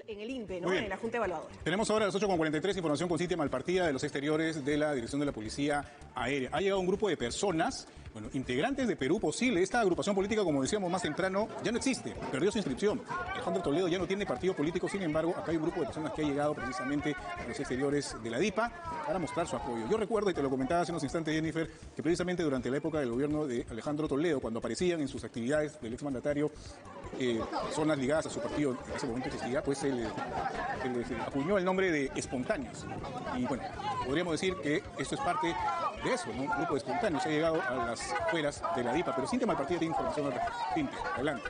En el INPE, ¿no? En la Junta Evaluadora. Tenemos ahora a las 8:43 información con Cintia Malpartida de los exteriores de la Dirección de la Policía Aérea. Ha llegado un grupo de personas, bueno, integrantes de Perú Posible. Esta agrupación política, como decíamos más temprano, ya no existe, perdió su inscripción. Alejandro Toledo ya no tiene partido político, sin embargo, acá hay un grupo de personas que ha llegado precisamente a los exteriores de la DIPA para mostrar su apoyo. Yo recuerdo, y te lo comentaba hace unos instantes, Jennifer, que precisamente durante la época del gobierno de Alejandro Toledo, cuando aparecían en sus actividades del exmandatario personas ligadas a su partido, en ese momento existía, pues se le acuñó el nombre de espontáneos. Y bueno, podríamos decir que esto es parte de eso, ¿no? Un grupo de espontáneos ha llegado a las afueras de la DIPA, pero Cintia Malpartida tiene información. Cintia, adelante.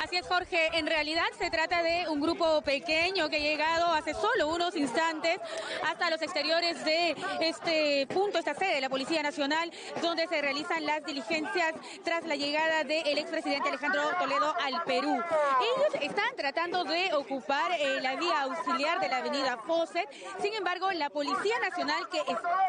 Así es, Jorge. En realidad se trata de un grupo pequeño que ha llegado hace solo unos instantes hasta los exteriores de este punto, esta sede de la Policía Nacional, donde se realizan las diligencias tras la llegada del expresidente Alejandro Toledo al Perú. Ellos están tratando de ocupar la vía auxiliar de la avenida Fawcett. Sin embargo, la Policía Nacional,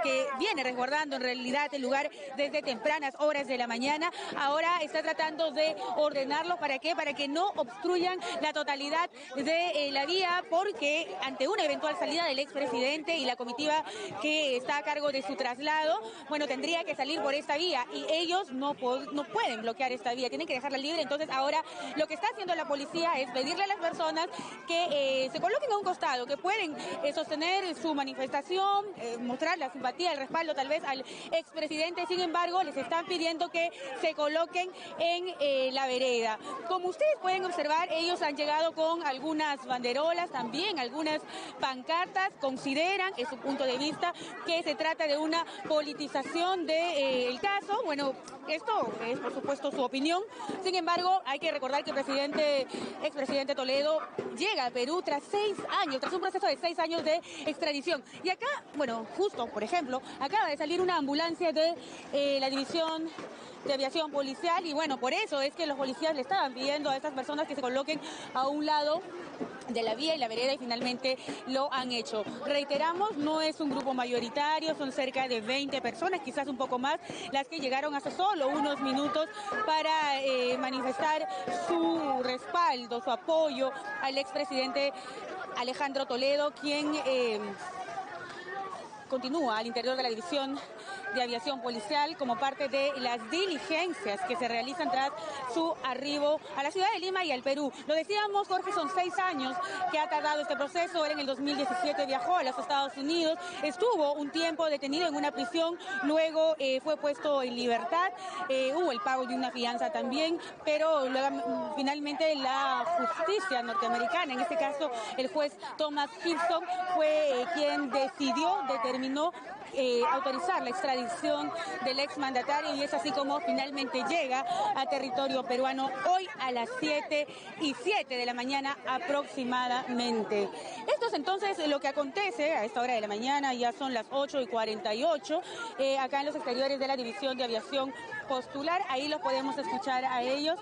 que viene resguardando en realidad el lugar desde tempranas horas de la mañana, ahora está tratando de ordenarlo. ¿Para qué? Para que no obstruyan la totalidad de la vía, porque ante una eventual salida del expresidente y la comitiva que está a cargo de su traslado, bueno, tendría que salir por esta vía y ellos no pueden bloquear esta vía, tienen que dejarla libre. Entonces ahora lo que está haciendo la policía es pedirle a las personas que se coloquen a un costado, que pueden sostener su manifestación, mostrar la simpatía, el respaldo tal vez al expresidente. Sin embargo, les están pidiendo que se coloquen en la vereda. Como ustedes pueden observar, ellos han llegado con algunas banderolas, también algunas pancartas. Consideran, en su punto de vista, que se trata de una politización del caso. Bueno, esto es por supuesto su opinión. Sin embargo, hay que recordar que el expresidente Toledo llega a Perú tras 6 años, tras un proceso de 6 años de extradición. Y acá, bueno, justo, por ejemplo, acaba de salir una ambulancia de la División de Aviación Policial y bueno, por eso es que los policías le estaban pidiendo a estas personas que se coloquen a un lado de la vía y la vereda y finalmente lo han hecho. Reiteramos, no es un grupo mayoritario, son cerca de 20 personas, quizás un poco más, las que llegaron hace solo unos minutos para manifestar su respaldo, su apoyo al expresidente Alejandro Toledo, quien continúa al interior de la División de Aviación Policial como parte de las diligencias que se realizan tras su arribo a la ciudad de Lima y al Perú. Lo decíamos, Jorge, son 6 años que ha tardado este proceso. Él en el 2017 viajó a los Estados Unidos, estuvo un tiempo detenido en una prisión, luego fue puesto en libertad, hubo el pago de una fianza también, pero luego finalmente la justicia norteamericana, en este caso el juez Thomas Gibson, fue quien determinó autorizar la extradición del exmandatario y es así como finalmente llega a territorio peruano hoy a las 7:07 de la mañana aproximadamente. Esto es entonces lo que acontece a esta hora de la mañana, ya son las 8:48, acá en los exteriores de la División de Aviación Postular, ahí los podemos escuchar a ellos,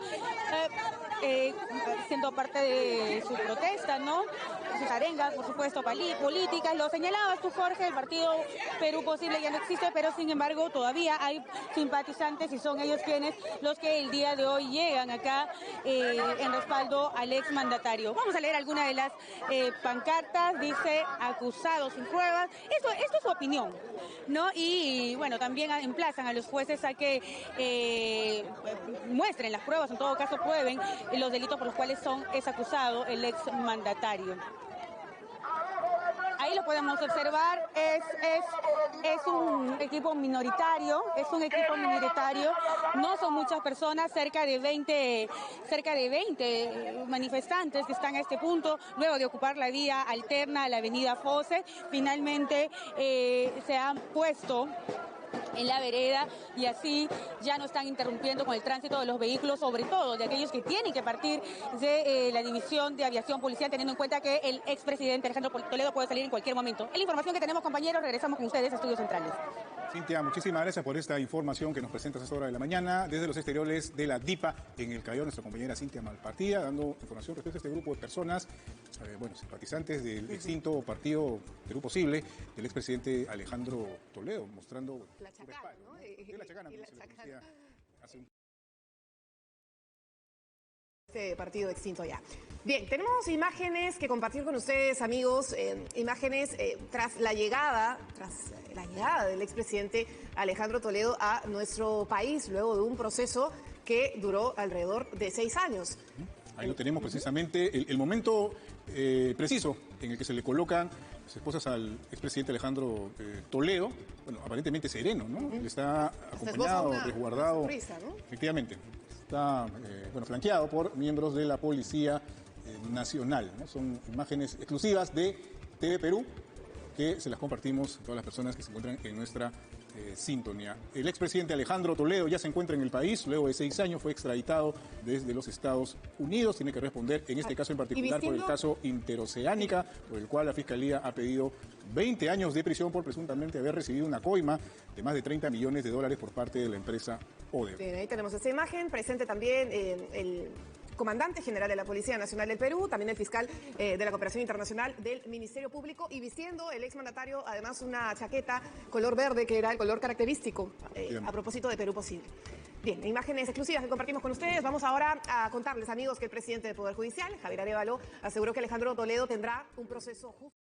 siendo parte de su protesta, ¿no? Sus arengas, por supuesto, políticas. Lo señalabas tú, Jorge, el partido Perú Posible ya no existe, pero sin embargo todavía hay simpatizantes y son ellos los que el día de hoy llegan acá en respaldo al exmandatario. Vamos a leer alguna de las pancartas. Dice: acusado sin pruebas. Esto es su opinión, ¿no? Y bueno, también emplazan a los jueces a que muestren las pruebas, en todo caso prueben los delitos por los cuales es acusado el exmandatario. Ahí lo podemos observar, es un equipo minoritario, no son muchas personas, cerca de 20 manifestantes que están a este punto, luego de ocupar la vía alterna a la avenida Fawcett, finalmente se han puesto en la vereda y así ya no están interrumpiendo con el tránsito de los vehículos, sobre todo de aquellos que tienen que partir de la División de Aviación Policial, teniendo en cuenta que el expresidente Alejandro Toledo puede salir en cualquier momento. Es la información que tenemos, compañeros. Regresamos con ustedes a Estudios Centrales. Cintia, muchísimas gracias por esta información que nos presentas a esta hora de la mañana desde los exteriores de la DIPA en el Callao, nuestra compañera Cintia Malpartida, dando información respecto a este grupo de personas, simpatizantes del extinto partido Perú Posible, del expresidente Alejandro Toledo, mostrando la chacana, ¿no? La chacana, y la como se le chacana. conocía hace un... Este partido extinto ya. Bien, tenemos imágenes que compartir con ustedes, amigos, imágenes tras la llegada del expresidente Alejandro Toledo a nuestro país, luego de un proceso que duró alrededor de 6 años. Ahí lo tenemos precisamente, el momento preciso en el que se le colocan las esposas al expresidente Alejandro Toledo, bueno, aparentemente sereno, ¿no? Él está acompañado, resguardado, sonrisa, ¿no? Efectivamente, está flanqueado por miembros de la Policía Nacional, ¿no? Son imágenes exclusivas de TV Perú que se las compartimos a todas las personas que se encuentran en nuestra sintonía. El expresidente Alejandro Toledo ya se encuentra en el país, luego de 6 años fue extraditado desde los Estados Unidos, tiene que responder en este caso en particular por el caso Interoceánica, por el cual la Fiscalía ha pedido 20 años de prisión por presuntamente haber recibido una coima de más de $30 millones por parte de la empresa Odebrecht. Bien, ahí tenemos esta imagen, presente también el comandante general de la Policía Nacional del Perú, también el fiscal de la Cooperación Internacional del Ministerio Público, y vistiendo el exmandatario además una chaqueta color verde, que era el color característico a propósito de Perú Posible. Bien, imágenes exclusivas que compartimos con ustedes. Vamos ahora a contarles, amigos, que el presidente del Poder Judicial, Javier Arévalo, aseguró que Alejandro Toledo tendrá un proceso justo.